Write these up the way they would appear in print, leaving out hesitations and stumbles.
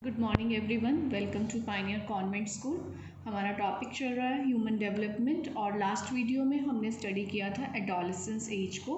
Good morning everyone, welcome to pioneer convent school. हमारा topic चल रहा है ह्यूमन डेवलपमेंट और लास्ट वीडियो में हमने स्टडी किया था एडोलेसेंस एज को।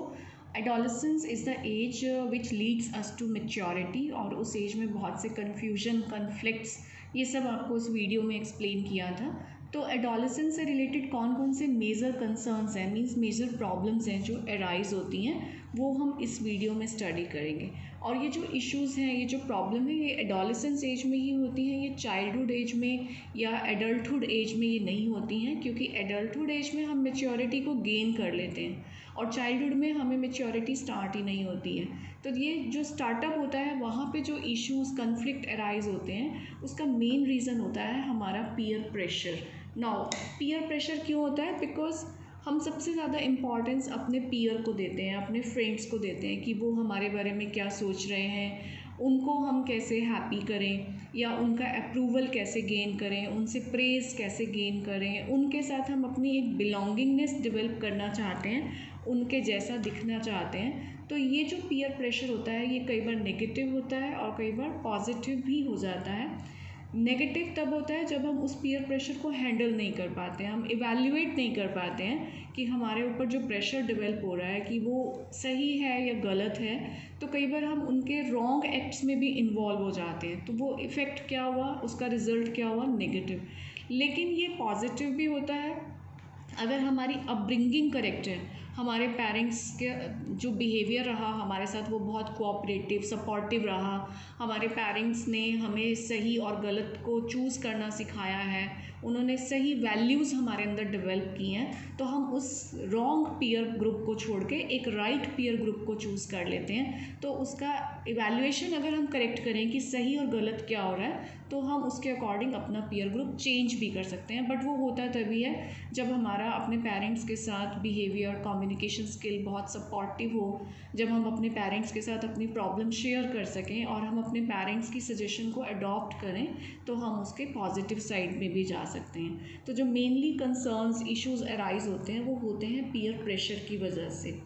Adolescence is the age which leads us to maturity और उस एज में बहुत से कन्फ्यूजन, कन्फ्लिक्ट्स, ये सब आपको उस वीडियो में एक्सप्लेन किया था। तो एडोलेसेंस से रिलेटेड कौन कौन से मेजर कंसर्न्स हैं, मीन्स मेजर प्रॉब्लम्स हैं जो अराइज होती हैं, वो हम इस वीडियो में स्टडी करेंगे। और ये जो इश्यूज़ हैं, ये जो प्रॉब्लम है, ये एडोलेसेंस एज में ही होती हैं, ये चाइल्डहुड एज में या एडल्टहुड एज में ये नहीं होती हैं, क्योंकि एडल्टहुड एज में हम मेच्योरिटी को गेन कर लेते हैं और चाइल्डहुड में हमें मेच्योरिटी स्टार्ट ही नहीं होती है। तो ये जो स्टार्टअप होता है, वहाँ पे जो इश्यूज़, कन्फ्लिक्ट अराइज होते हैं, उसका मेन रीज़न होता है हमारा peer pressure. Now peer pressure क्यों होता है? बिकॉज हम सबसे ज़्यादा इम्पॉर्टेंस अपने पीयर को देते हैं, अपने फ्रेंड्स को देते हैं कि वो हमारे बारे में क्या सोच रहे हैं, उनको हम कैसे हैप्पी करें या उनका अप्रूवल कैसे गेन करें, उनसे प्रेज़ कैसे गेन करें, उनके साथ हम अपनी एक बिलोंगिंगनेस डेवलप करना चाहते हैं, उनके जैसा दिखना चाहते हैं। तो ये जो पीयर प्रेशर होता है, ये कई बार नेगेटिव होता है और कई बार पॉजिटिव भी हो जाता है। नेगेटिव तब होता है जब हम उस पीयर प्रेशर को हैंडल नहीं कर पाते हैं, हम इवैल्यूएट नहीं कर पाते हैं कि हमारे ऊपर जो प्रेशर डेवलप हो रहा है कि वो सही है या गलत है। तो कई बार हम उनके रॉन्ग एक्ट्स में भी इन्वॉल्व हो जाते हैं, तो वो इफ़ेक्ट क्या हुआ, उसका रिज़ल्ट क्या हुआ, नेगेटिव। लेकिन ये पॉजिटिव भी होता है अगर हमारी अपब्रिंगिंग करेक्ट है, हमारे पेरेंट्स के जो बिहेवियर रहा हमारे साथ वो बहुत कोऑपरेटिव, सपोर्टिव रहा, हमारे पेरेंट्स ने हमें सही और गलत को चूज़ करना सिखाया है, उन्होंने सही वैल्यूज़ हमारे अंदर डेवलप की हैं, तो हम उस रॉन्ग पीयर ग्रुप को छोड़ के एक राइट पीयर ग्रुप को चूज़ कर लेते हैं। तो उसका इवैल्यूएशन अगर हम करेक्ट करें कि सही और गलत क्या हो रहा है, तो हम उसके अकॉर्डिंग अपना पीयर ग्रुप चेंज भी कर सकते हैं। बट वो होता तभी है जब हमारा अपने पेरेंट्स के साथ बिहेवियर, कम्युनिकेशन स्किल बहुत सपोर्टिव हो, जब हम अपने पेरेंट्स के साथ अपनी प्रॉब्लम शेयर कर सकें और हम अपने पेरेंट्स की सजेशन को अडॉप्ट करें, तो हम उसके पॉजिटिव साइड में भी जा सकते हैं। तो जो मेनली कंसर्न्स, इश्यूज़ अराइज होते हैं, वो होते हैं पीयर प्रेशर की वजह से।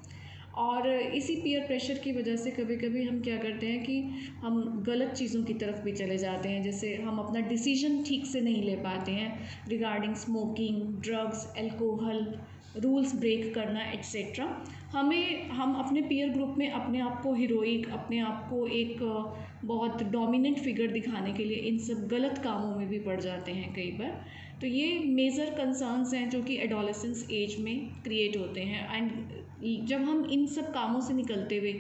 और इसी पीयर प्रेशर की वजह से कभी कभी हम क्या करते हैं कि हम गलत चीज़ों की तरफ भी चले जाते हैं। जैसे हम अपना डिसीजन ठीक से नहीं ले पाते हैं regarding smoking, drugs, alcohol, rules break करना एट्सेट्रा। हम अपने पीयर ग्रुप में अपने आप को हीरोइक, अपने आप को एक बहुत डोमिनेंट फिगर दिखाने के लिए इन सब गलत कामों में भी पड़ जाते हैं कई बार। तो ये मेजर कंसर्न्स हैं जो कि एडोलेसेंस एज में क्रिएट होते हैं। एंड जब हम इन सब कामों से निकलते हुए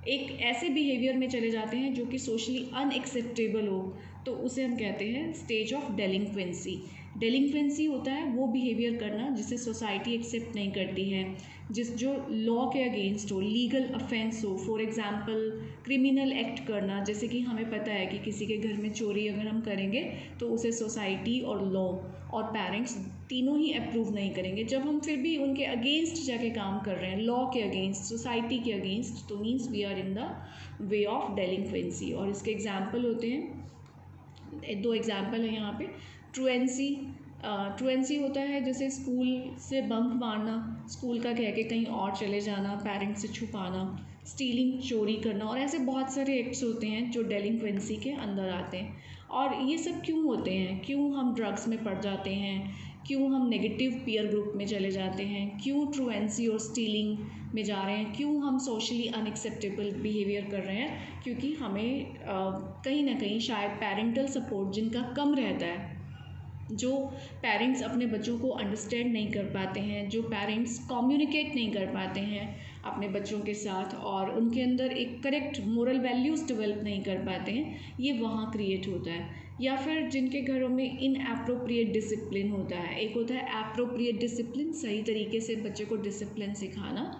एक ऐसे बिहेवियर में चले जाते हैं जो कि सोशली अनएक्सेप्टेबल हो, तो उसे हम कहते हैं स्टेज ऑफ डेलिंक्वेंसी। डेलिंक्वेंसी होता है वो बिहेवियर करना जिसे सोसाइटी एक्सेप्ट नहीं करती है, जो लॉ के अगेंस्ट हो, लीगल अफेंस हो। फॉर एग्जांपल क्रिमिनल एक्ट करना, जैसे कि हमें पता है कि किसी के घर में चोरी अगर हम करेंगे तो उसे सोसाइटी और लॉ और पेरेंट्स तीनों ही अप्रूव नहीं करेंगे। जब हम फिर भी उनके अगेंस्ट जाके काम कर रहे हैं, लॉ के अगेंस्ट, सोसाइटी के अगेंस्ट, तो means we are in the way of delinquency. और इसके एग्जाम्पल होते हैं, दो एग्जाम्पल है यहाँ पे। ट्रुएंसी, ट्रुएंसी होता है जैसे स्कूल से बंक मारना, स्कूल का कह के कहीं और चले जाना, पेरेंट्स से छुपाना, स्टीलिंग, चोरी करना, और ऐसे बहुत सारे एक्ट्स होते हैं जो डेलिंक्वेंसी के अंदर आते हैं। और ये सब क्यों होते हैं? क्यों हम ड्रग्स में पड़ जाते हैं? क्यों हम नेगेटिव पीयर ग्रुप में चले जाते हैं? क्यों ट्रुएंसी और स्टीलिंग में जा रहे हैं? क्यों हम सोशली अनएक्सेप्टेबल बिहेवियर कर रहे हैं? क्योंकि हमें कहीं ना कहीं शायद पेरेंटल सपोर्ट जिनका कम रहता है, जो पेरेंट्स अपने बच्चों को अंडरस्टैंड नहीं कर पाते हैं, जो पेरेंट्स कम्युनिकेट नहीं कर पाते हैं अपने बच्चों के साथ और उनके अंदर एक करेक्ट मोरल वैल्यूज़ डेवलप नहीं कर पाते हैं, ये वहाँ क्रिएट होता है। या फिर जिनके घरों में इनएप्रोप्रिएट डिसिप्लिन होता है। एक होता है एप्रोप्रिएट डिसिप्लिन, सही तरीके से बच्चे को डिसिप्लिन सिखाना।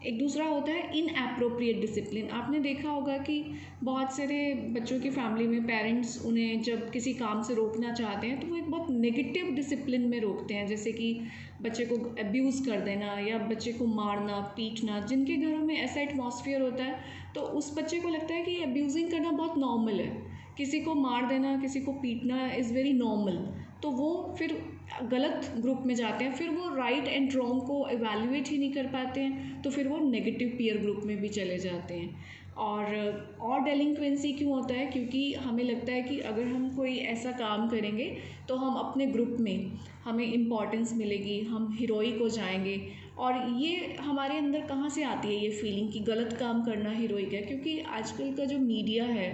एक दूसरा होता है इनएप्रोप्रिएट डिसिप्लिन। आपने देखा होगा कि बहुत सारे बच्चों की फैमिली में पेरेंट्स उन्हें जब किसी काम से रोकना चाहते हैं तो वो एक बहुत नेगेटिव डिसिप्लिन में रोकते हैं, जैसे कि बच्चे को अब्यूज़ कर देना या बच्चे को मारना, पीटना। जिनके घरों में ऐसा एटमॉस्फेयर होता है तो उस बच्चे को लगता है कि अब्यूज़िंग करना बहुत नॉर्मल है, किसी को मार देना, किसी को पीटना इज़ वेरी नॉर्मल। तो वो फिर गलत ग्रुप में जाते हैं, फिर वो राइट एंड रॉन्ग को एवेल्यूएट ही नहीं कर पाते हैं, तो फिर वो नेगेटिव पीयर ग्रुप में भी चले जाते हैं। और डेलिंक्वेंसी क्यों होता है, क्योंकि हमें लगता है कि अगर हम कोई ऐसा काम करेंगे तो हम अपने ग्रुप में हमें इम्पोर्टेंस मिलेगी, हम हीरोइक हो जाएंगे। और ये हमारे अंदर कहाँ से आती है ये फीलिंग कि गलत काम करना हीरोइक है? क्योंकि आजकल का जो मीडिया है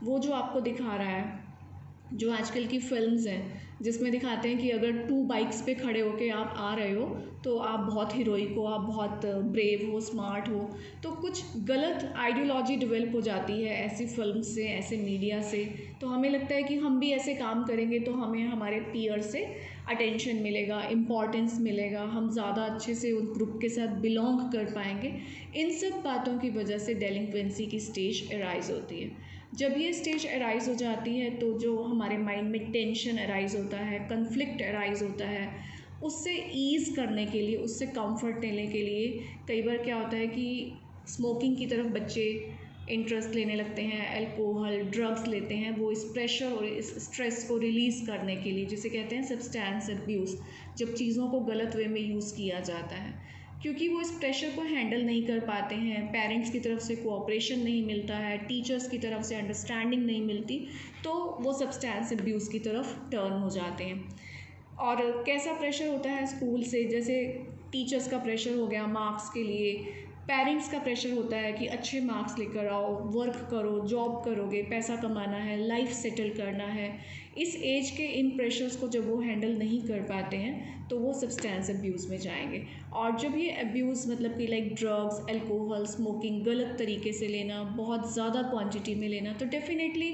वो जो आपको दिखा रहा है, जो आजकल की फिल्म्स हैं जिसमें दिखाते हैं कि अगर 2 बाइक्स पे खड़े होके आप आ रहे हो तो आप बहुत हीरोइक हो, आप बहुत ब्रेव हो, स्मार्ट हो। तो कुछ गलत आइडियोलॉजी डेवलप हो जाती है ऐसी फिल्म से, ऐसे मीडिया से। तो हमें लगता है कि हम भी ऐसे काम करेंगे तो हमें हमारे पीयर से अटेंशन मिलेगा, इम्पॉर्टेंस मिलेगा, हम ज़्यादा अच्छे से उस ग्रुप के साथ बिलोंग कर पाएंगे। इन सब बातों की वजह से डेलिंक्वेंसी की स्टेज अराइज होती है। जब ये स्टेज अराइज हो जाती है तो जो हमारे माइंड में टेंशन अराइज होता है, कन्फ्लिक्ट अराइज होता है, उससे ईज़ करने के लिए, उससे कंफर्ट लेने के लिए कई बार क्या होता है कि स्मोकिंग की तरफ बच्चे इंटरेस्ट लेने लगते हैं, अल्कोहल, ड्रग्स लेते हैं, वो इस प्रेशर और इस स्ट्रेस को रिलीज़ करने के लिए, जिसे कहते हैं सब्सटेंस अब्यूज़, जब चीज़ों को गलत वे में यूज़ किया जाता है। क्योंकि वो इस प्रेशर को हैंडल नहीं कर पाते हैं, पेरेंट्स की तरफ से कोऑपरेशन नहीं मिलता है, टीचर्स की तरफ से अंडरस्टैंडिंग नहीं मिलती, तो वो सब्सटेंस अब्यूज़ की तरफ टर्न हो जाते हैं। और कैसा प्रेशर होता है स्कूल से, जैसे टीचर्स का प्रेशर हो गया मार्क्स के लिए, पेरेंट्स का प्रेशर होता है कि अच्छे मार्क्स लेकर आओ, वर्क करो, जॉब करोगे, पैसा कमाना है, लाइफ सेटल करना है। इस एज के इन प्रेशर्स को जब वो हैंडल नहीं कर पाते हैं तो वो सब्सटेंस अब्यूज़ में जाएंगे। और जब ये अब्यूज़ मतलब कि लाइक ड्रग्स, अल्कोहल, स्मोकिंग गलत तरीके से लेना, बहुत ज़्यादा क्वांटिटी में लेना, तो डेफिनेटली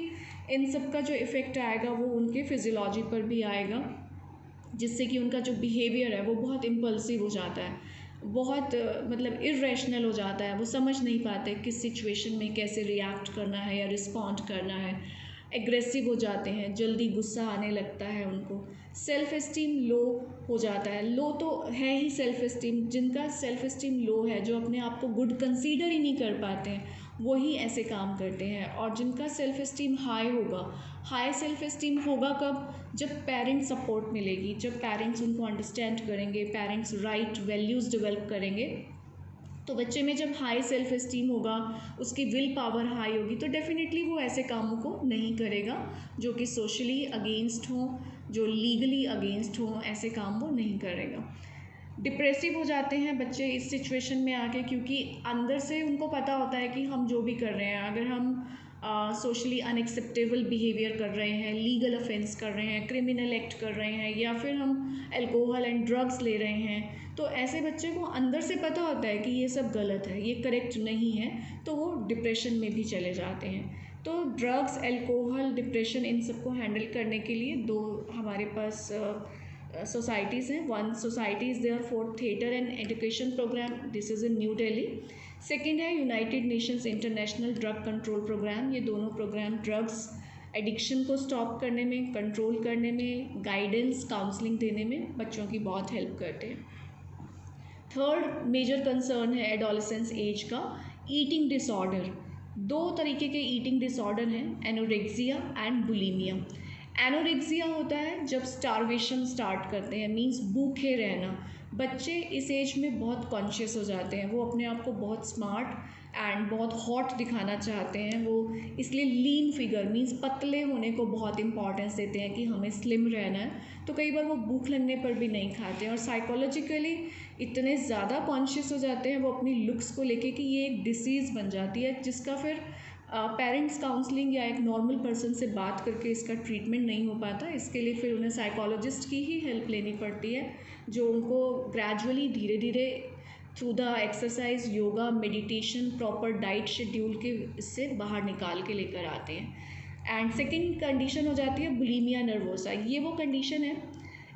इन सब का जो इफ़ेक्ट आएगा वो उनके फिजियोलॉजी पर भी आएगा, जिससे कि उनका जो बिहेवियर है वो बहुत इम्पल्सिव हो जाता है, बहुत मतलब इरेशनल हो जाता है। वो समझ नहीं पाते किस सिचुएशन में कैसे रिएक्ट करना है या रिस्पॉन्ड करना है। एग्रेसिव हो जाते हैं, जल्दी गुस्सा आने लगता है उनको, सेल्फ इस्टीम लो हो जाता है। लो तो है ही सेल्फ इस्टीम, जिनका सेल्फ इस्टीम लो है, जो अपने आप को गुड कंसीडर ही नहीं कर पाते हैं, वही ऐसे काम करते हैं। और जिनका सेल्फ इस्टीम हाई होगा, हाई सेल्फ इस्टीम होगा कब? जब पेरेंट्स सपोर्ट मिलेगी, जब पेरेंट्स उनको अंडरस्टैंड करेंगे, पेरेंट्स राइट वैल्यूज़ डेवलप करेंगे, तो बच्चे में जब हाई सेल्फ इस्टीम होगा, उसकी विल पावर हाई होगी, तो डेफिनेटली वो ऐसे कामों को नहीं करेगा जो कि सोशली अगेंस्ट हों, जो लीगली अगेंस्ट हों, ऐसे काम वो नहीं करेगा। डिप्रेसिव हो जाते हैं बच्चे इस सिचुएशन में आके, क्योंकि अंदर से उनको पता होता है कि हम जो भी कर रहे हैं, अगर हम सोशली अनएक्सेप्टेबल बिहेवियर कर रहे हैं, लीगल ऑफेंस कर रहे हैं, क्रिमिनल एक्ट कर रहे हैं, या फिर हम अल्कोहल एंड ड्रग्स ले रहे हैं, तो ऐसे बच्चे को अंदर से पता होता है कि ये सब गलत है, ये करेक्ट नहीं है, तो वो डिप्रेशन में भी चले जाते हैं। तो ड्रग्स, अल्कोहल, डिप्रेशन, इन सबको हैंडल करने के लिए दो हमारे पास societies हैं. One society is there for theatre and education program. This is in New Delhi. Second है United Nations International Drug Control Programme. ये दोनों प्रोग्राम ड्रग्स एडिक्शन को स्टॉप करने में, कंट्रोल करने में, गाइडेंस, काउंसलिंग देने में बच्चों की बहुत हेल्प करते हैं। थर्ड मेजर कंसर्न है एडोलेसेंस एज का, ईटिंग डिसऑर्डर। दो तरीके के ईटिंग डिसऑर्डर हैं, एनोरेक्सिया एंड बुलिमिया। एनोरेक्सिया होता है जब स्टारवेशन स्टार्ट करते हैं, मींस भूखे रहना। बच्चे इस एज में बहुत कॉन्शियस हो जाते हैं, वो अपने आप को बहुत स्मार्ट एंड बहुत हॉट दिखाना चाहते हैं, वो इसलिए लीन फिगर मींस पतले होने को बहुत इंपॉर्टेंस देते हैं कि हमें स्लिम रहना है। तो कई बार वो भूख लगने पर भी नहीं खाते, और साइकोलॉजिकली इतने ज़्यादा कॉन्शियस हो जाते हैं वो अपनी लुक्स को लेके कि ये एक डिसीज़ बन जाती है, जिसका फिर पेरेंट्स काउंसलिंग या एक नॉर्मल पर्सन से बात करके इसका ट्रीटमेंट नहीं हो पाता। इसके लिए फिर उन्हें साइकोलॉजिस्ट की ही हेल्प लेनी पड़ती है, जो उनको ग्रेजुअली धीरे धीरे through the exercise, yoga, meditation, proper diet schedule के इससे बाहर निकाल के लेकर आते हैं। एंड सेकेंड कंडीशन हो जाती है बुलिमिया नर्वोसा। ये वो कंडीशन है,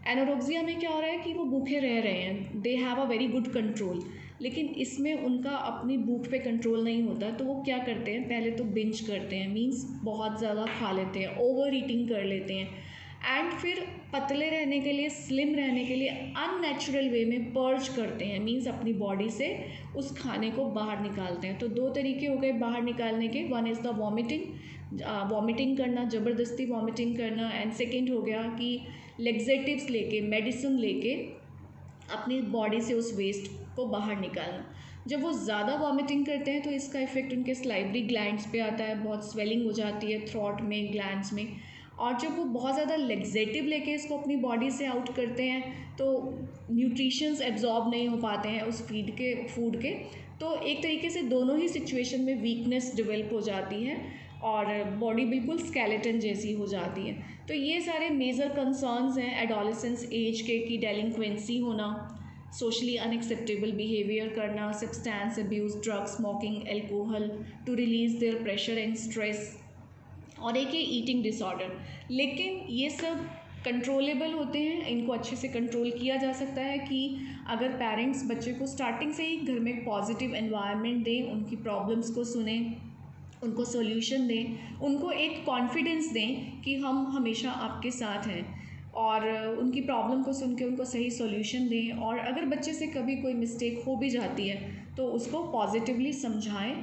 एनोरेक्सिया में क्या हो रहा है कि वो भूखे रह रहे हैं, they have a very good control, लेकिन इसमें उनका अपनी भूख पे कंट्रोल नहीं होता। तो वो क्या करते हैं, पहले तो बिंज करते हैं, मींस बहुत ज़्यादा खा लेते हैं, ओवर ईटिंग कर लेते हैं, एंड फिर पतले रहने के लिए, स्लिम रहने के लिए अननेचुरल वे में पर्ज करते हैं, मींस अपनी बॉडी से उस खाने को बाहर निकालते हैं। तो दो तरीके हो गए बाहर निकालने के, वन इज़ द वॉमिटिंग करना, ज़बरदस्ती वॉमिटिंग करना, एंड सेकेंड हो गया कि लेग्जेटिव्स लेके, मेडिसिन लेके अपनी बॉडी से उस वेस्ट को बाहर निकालना। जब वो ज़्यादा वॉमिटिंग करते हैं तो इसका इफ़ेक्ट उनके स्लाइवरी ग्लैंड्स पे आता है, बहुत स्वेलिंग हो जाती है थ्रोट में, ग्लैंड्स में। और जब वो बहुत ज़्यादा लेग्जेटिव लेके इसको अपनी बॉडी से आउट करते हैं तो न्यूट्रिशंस एब्जॉर्ब नहीं हो पाते हैं उस फूड के, तो एक तरीके से दोनों ही सिचुएशन में वीकनेस डेवलप हो जाती है और बॉडी बिल्कुल स्केलेटन जैसी हो जाती है। तो ये सारे मेजर कंसर्न्स हैं एडोलेसेंस एज के, कि डेलिंक्वेंसी होना, सोशली अनएक्सेप्टेबल बिहेवियर करना, substance abuse, drug smoking, alcohol to release their pressure and stress, और एक है ईटिंग डिसऑर्डर। लेकिन ये सब कंट्रोलेबल होते हैं, इनको अच्छे से कंट्रोल किया जा सकता है कि अगर पेरेंट्स बच्चे को स्टार्टिंग से ही घर में एक पॉजिटिव एनवायरनमेंट दें, उनकी प्रॉब्लम्स को सुने, उनको सॉल्यूशन दें, उनको एक कॉन्फिडेंस दें कि हम हमेशा आपके साथ हैं, और उनकी प्रॉब्लम को सुन के उनको सही सॉल्यूशन दें। और अगर बच्चे से कभी कोई मिस्टेक हो भी जाती है तो उसको पॉजिटिवली समझाएं,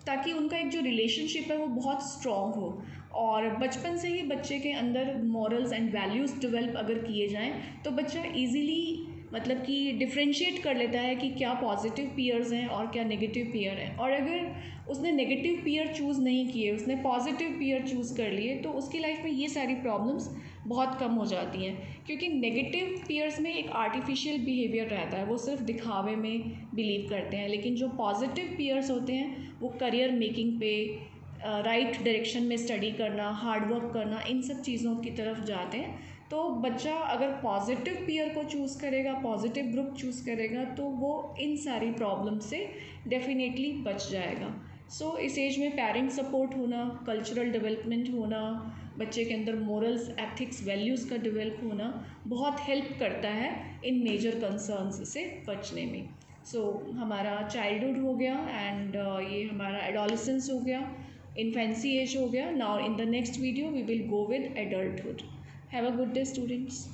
ताकि उनका एक जो रिलेशनशिप है वो बहुत स्ट्रॉन्ग हो। और बचपन से ही बच्चे के अंदर मॉरल्स एंड वैल्यूज़ डेवलप अगर किए जाएं तो बच्चा इजीली मतलब कि डिफ्रेंशिएट कर लेता है कि क्या पॉजिटिव पीयर्स हैं और क्या नेगेटिव पीयर हैं। और अगर उसने नेगेटिव पीयर चूज़ नहीं किए, उसने पॉजिटिव पीयर चूज़ कर लिए, तो उसकी लाइफ में ये सारी प्रॉब्लम्स बहुत कम हो जाती हैं। क्योंकि नेगेटिव पीयर्स में एक आर्टिफिशियल बिहेवियर रहता है, वो सिर्फ दिखावे में बिलीव करते हैं। लेकिन जो पॉजिटिव पीयर्स होते हैं वो करियर मेकिंग पे, राइट डायरेक्शन में स्टडी करना, हार्ड वर्क करना, इन सब चीज़ों की तरफ जाते हैं। तो बच्चा अगर पॉजिटिव पीयर को चूज़ करेगा, पॉजिटिव ग्रुप चूज़ करेगा, तो वो इन सारी प्रॉब्लम से डेफिनेटली बच जाएगा। सो इस एज में पेरेंट सपोर्ट होना, कल्चरल डेवलपमेंट होना, बच्चे के अंदर मोरल्स, एथिक्स, वैल्यूज़ का डेवलप होना बहुत हेल्प करता है इन मेजर कंसर्न्स से बचने में। सो हमारा चाइल्डहुड हो गया एंड ये हमारा एडोलेसेंस हो गया, इन्फेंसी एज हो गया। Now in the next video we will go with adulthood. Have a good day students.